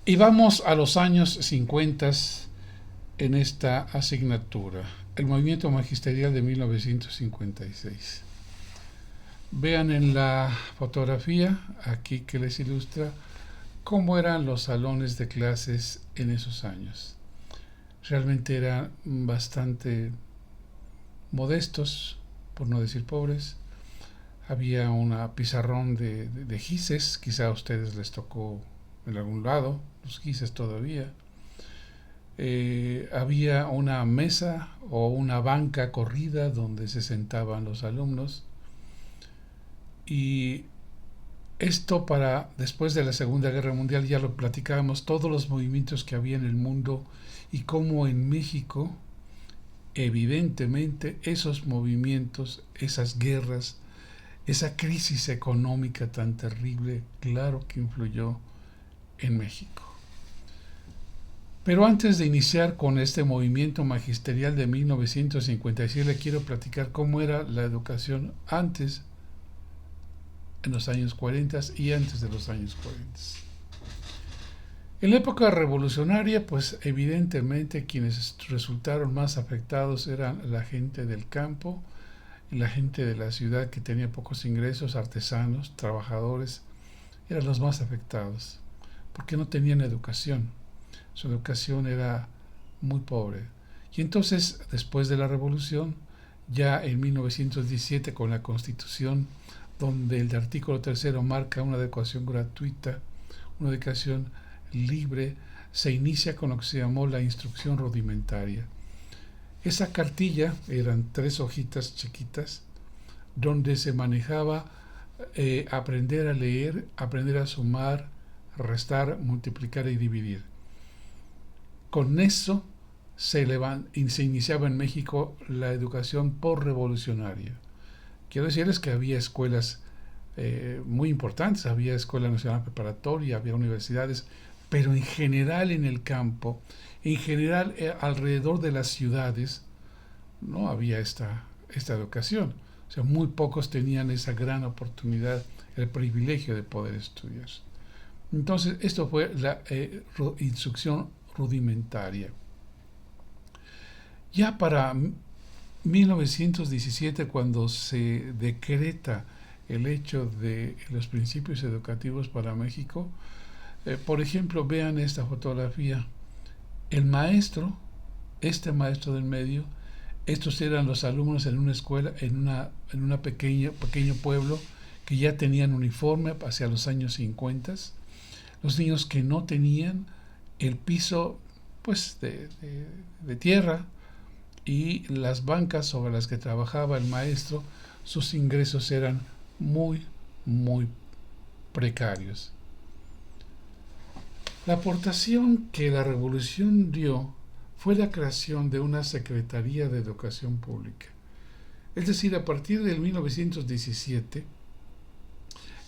Y vamos a los años 50 en esta asignatura, el movimiento magisterial de 1956. Vean en la fotografía aquí que les ilustra cómo eran los salones de clases en esos años. Realmente eran bastante modestos, por no decir pobres. Había una pizarrón de gises, quizá a ustedes les tocó en algún lado, los gises todavía. Había una mesa o una banca corrida donde se sentaban los alumnos, y esto para después de la Segunda Guerra Mundial ya lo platicábamos, todos los movimientos que había en el mundo y cómo en México evidentemente esos movimientos, esas guerras, esa crisis económica tan terrible, claro que influyó en México. Pero antes de iniciar con este movimiento magisterial de 1956, le quiero platicar cómo era la educación antes, en los años 40 y antes de los años 40. En la época revolucionaria, pues evidentemente quienes resultaron más afectados eran la gente del campo, la gente de la ciudad que tenía pocos ingresos, artesanos, trabajadores, eran los más afectados, porque no tenían educación. Su educación era muy pobre. Y entonces, después de la revolución, ya en 1917 con la Constitución, donde el artículo tercero marca una educación gratuita, una educación libre, se inicia con lo que se llamó la instrucción rudimentaria. Esa cartilla eran 3 hojitas chiquitas donde se manejaba aprender a leer, aprender a sumar, restar, multiplicar y dividir. Con eso se iniciaba en México la educación por-revolucionaria. Quiero decirles que había escuelas muy importantes, había Escuela Nacional Preparatoria, había universidades, pero en general en el campo, en general alrededor de las ciudades, no había esta educación. O sea, muy pocos tenían esa gran oportunidad, el privilegio de poder estudiar. Entonces, esto fue la instrucción rudimentaria. Ya para 1917, cuando se decreta el hecho de los principios educativos para México, por ejemplo, vean esta fotografía. El maestro, este maestro del medio, estos eran los alumnos en una escuela, en una pequeño pueblo que ya tenían uniforme hacia los años 50. Los niños que no tenían el piso pues de tierra y las bancas sobre las que trabajaba el maestro, sus ingresos eran muy precarios. La aportación que la revolución dio fue la creación de una Secretaría de Educación Pública. Es decir, a partir del 1917,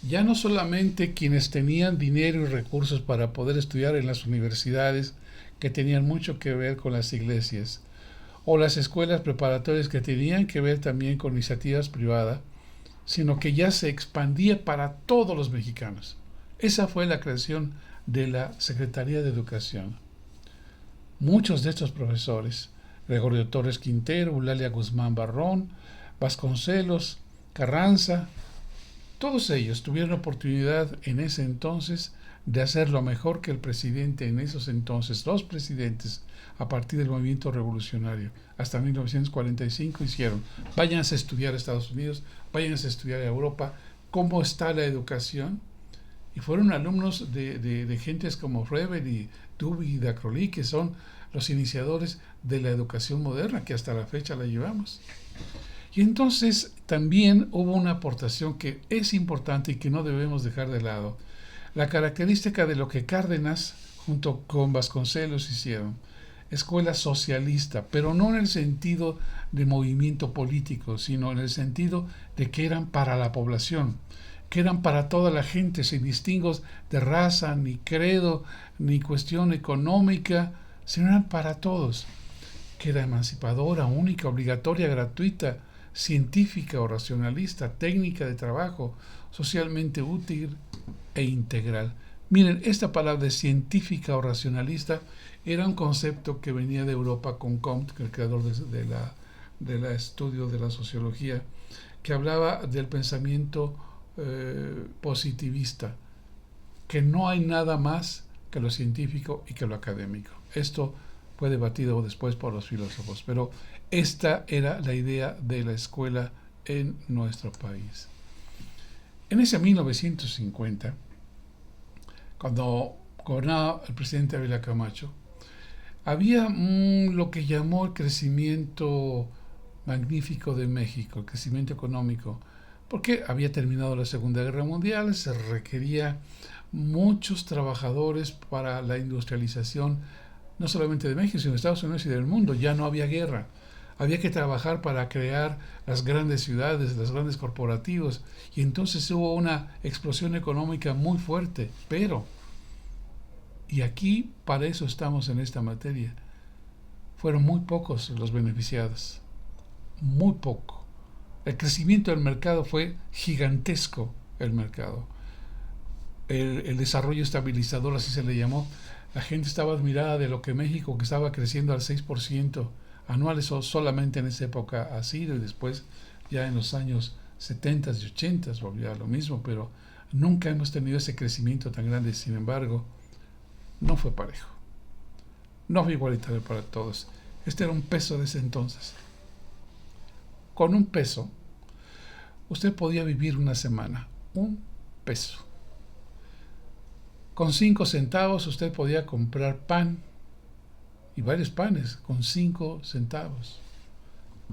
ya no solamente quienes tenían dinero y recursos para poder estudiar en las universidades, que tenían mucho que ver con las iglesias, o las escuelas preparatorias que tenían que ver también con iniciativas privadas, sino que ya se expandía para todos los mexicanos. Esa fue la creación de la Secretaría de Educación. Muchos de estos profesores, Gregorio Torres Quintero, Eulalia Guzmán Barrón, Vasconcelos, Carranza, todos ellos tuvieron la oportunidad en ese entonces de hacer lo mejor que el presidente en esos entonces, los presidentes a partir del movimiento revolucionario hasta 1945 hicieron. Váyanse a estudiar a Estados Unidos, váyanse a estudiar a Europa, cómo está la educación. Y fueron alumnos de gentes como Rebel y Dewey y Dacrolí, que son los iniciadores de la educación moderna, que hasta la fecha la llevamos. Y entonces también hubo una aportación que es importante y que no debemos dejar de lado. La característica de lo que Cárdenas junto con Vasconcelos hicieron. Escuela socialista, pero no en el sentido de movimiento político, sino en el sentido de que eran para la población, que eran para toda la gente, sin distingos de raza, ni credo, ni cuestión económica, sino eran para todos, que era emancipadora, única, obligatoria, gratuita, científica o racionalista, técnica de trabajo, socialmente útil e integral. Miren, esta palabra de científica o racionalista era un concepto que venía de Europa con Comte, el creador de la estudio de la sociología, que hablaba del pensamiento positivista, que no hay nada más que lo científico y que lo académico. Esto fue debatido después por los filósofos, pero esta era la idea de la escuela en nuestro país. En ese 1950, cuando gobernaba el presidente Ávila Camacho, había lo que llamó el crecimiento magnífico de México, el crecimiento económico, porque había terminado la Segunda Guerra Mundial, se requería muchos trabajadores para la industrialización, no solamente de México, sino de Estados Unidos y del mundo. Ya no había guerra. Había que trabajar para crear las grandes ciudades, los grandes corporativos, y entonces hubo una explosión económica muy fuerte. Pero, y aquí para eso estamos en esta materia, fueron muy pocos los beneficiados, muy poco. El crecimiento del mercado fue gigantesco, el mercado. El desarrollo estabilizador, así se le llamó. La gente estaba admirada de lo que México, que estaba creciendo al 6% anuales, o solamente en esa época ha sido, y después ya en los años 70 y 80 volvió a lo mismo, pero nunca hemos tenido ese crecimiento tan grande. Sin embargo, no fue parejo, no fue igualitario para todos. Este era un peso de ese entonces. Con un peso usted podía vivir una semana, un peso. Con 5 centavos usted podía comprar pan, y varios panes, con 5 centavos.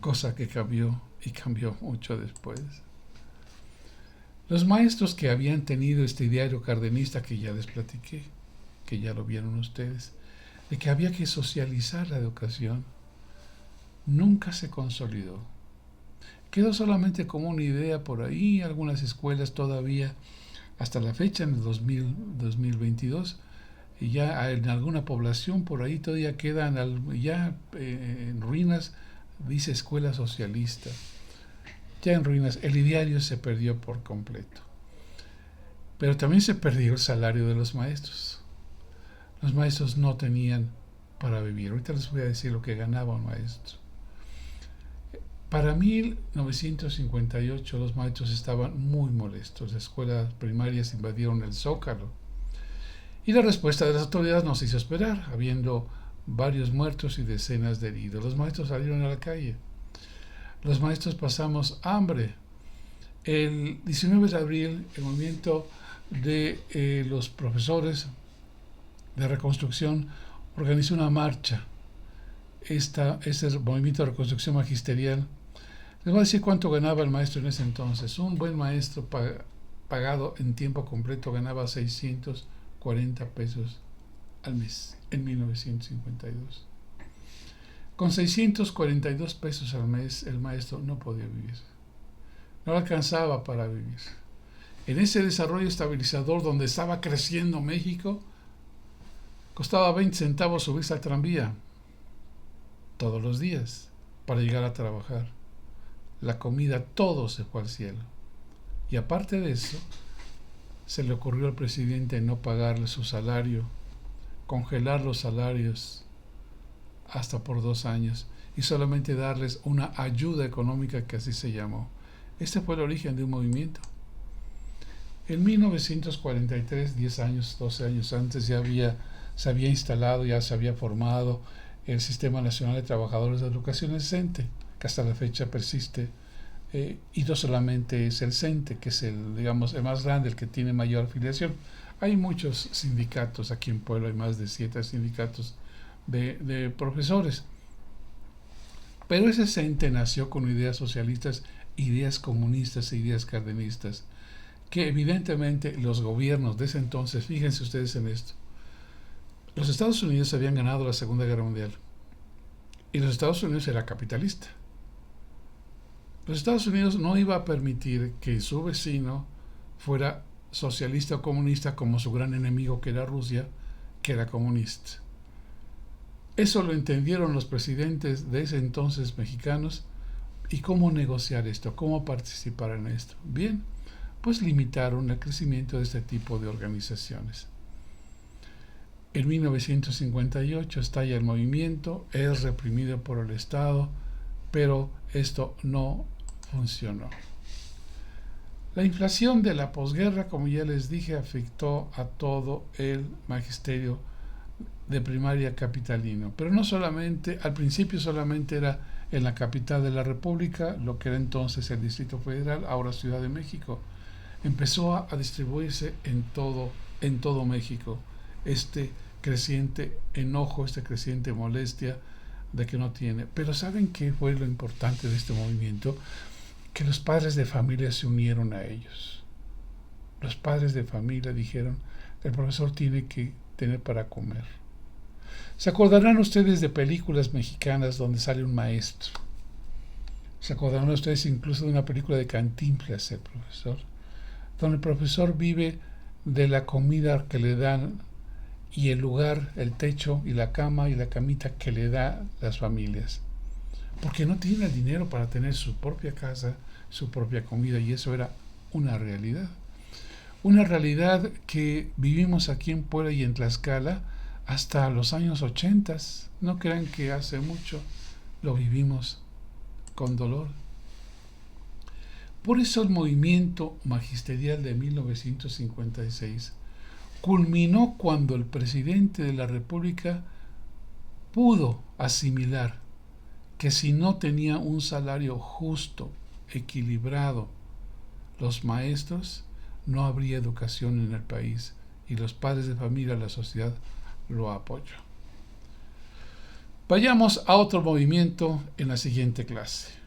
Cosa que cambió, y cambió mucho después. Los maestros que habían tenido este diario cardenista que ya les platiqué, que ya lo vieron ustedes, de que había que socializar la educación, nunca se consolidó. Quedó solamente como una idea por ahí. Algunas escuelas todavía, hasta la fecha, en el 2022, y ya en alguna población por ahí todavía quedan ya en ruinas, dice escuela socialista. Ya en ruinas, el ideario se perdió por completo. Pero también se perdió el salario de los maestros. Los maestros no tenían para vivir. Ahorita les voy a decir lo que ganaba un maestro. Para 1958 los maestros estaban muy molestos. Las escuelas primarias invadieron el Zócalo. Y la respuesta de las autoridades nos hizo esperar, habiendo varios muertos y decenas de heridos. Los maestros salieron a la calle. Los maestros pasamos hambre. El 19 de abril, el movimiento de los profesores de reconstrucción organizó una marcha. Este movimiento de reconstrucción magisterial. Les voy a decir cuánto ganaba el maestro en ese entonces. Un buen maestro pagado en tiempo completo ganaba 640 pesos al mes en 1952. Con 642 pesos al mes el maestro no podía vivir. No alcanzaba para vivir. En ese desarrollo estabilizador donde estaba creciendo México, costaba 20 centavos subirse al tranvía todos los días para llegar a trabajar. La comida, todo se fue al cielo. Y aparte de eso, se le ocurrió al presidente no pagarle su salario, congelar los salarios hasta por 2 años y solamente darles una ayuda económica, que así se llamó. Este fue el origen de un movimiento. En 1943, 10 años, 12 años antes, se había instalado, ya se había formado el Sistema Nacional de Trabajadores de Educación, el CENTE, que hasta la fecha persiste, y no solamente es el CENTE, que es el más grande, el que tiene mayor afiliación. Hay muchos sindicatos aquí en Puebla, hay más de 7 sindicatos de profesores. Pero ese CENTE nació con ideas socialistas, ideas comunistas e ideas cardenistas, que evidentemente los gobiernos de ese entonces, fíjense ustedes en esto, los Estados Unidos habían ganado la Segunda Guerra Mundial y los Estados Unidos era capitalista. Los Estados Unidos no iba a permitir que su vecino fuera socialista o comunista como su gran enemigo, que era Rusia, que era comunista. Eso lo entendieron los presidentes de ese entonces mexicanos. ¿Y cómo negociar esto? ¿Cómo participar en esto? Bien, pues limitaron el crecimiento de este tipo de organizaciones. En 1958 estalla el movimiento, es reprimido por el Estado, pero esto no funcionó. La inflación de la posguerra, como ya les dije, afectó a todo el magisterio de primaria capitalino, pero no solamente, al principio solamente era en la capital de la República, lo que era entonces el Distrito Federal, ahora Ciudad de México. Empezó a distribuirse en todo México este creciente enojo, esta creciente molestia de que no tiene. Pero ¿saben qué fue lo importante de este movimiento? Que los padres de familia se unieron a ellos. Los padres de familia dijeron, el profesor tiene que tener para comer. ¿Se acordarán ustedes de películas mexicanas donde sale un maestro? ¿Se acordarán ustedes incluso de una película de Cantinflas, el profesor? Donde el profesor vive de la comida que le dan y el lugar, el techo y la cama y la camita que le da las familias. Porque no tiene el dinero para tener su propia casa, su propia comida, y eso era una realidad. Una realidad que vivimos aquí en Puebla y en Tlaxcala hasta los años 80. No crean que hace mucho lo vivimos con dolor. Por eso el movimiento magisterial de 1956 culminó cuando el presidente de la República pudo asimilar que si no tenía un salario justo, equilibrado, los maestros, no habría educación en el país, y los padres de familia, la sociedad, lo apoyó. Vayamos a otro movimiento en la siguiente clase.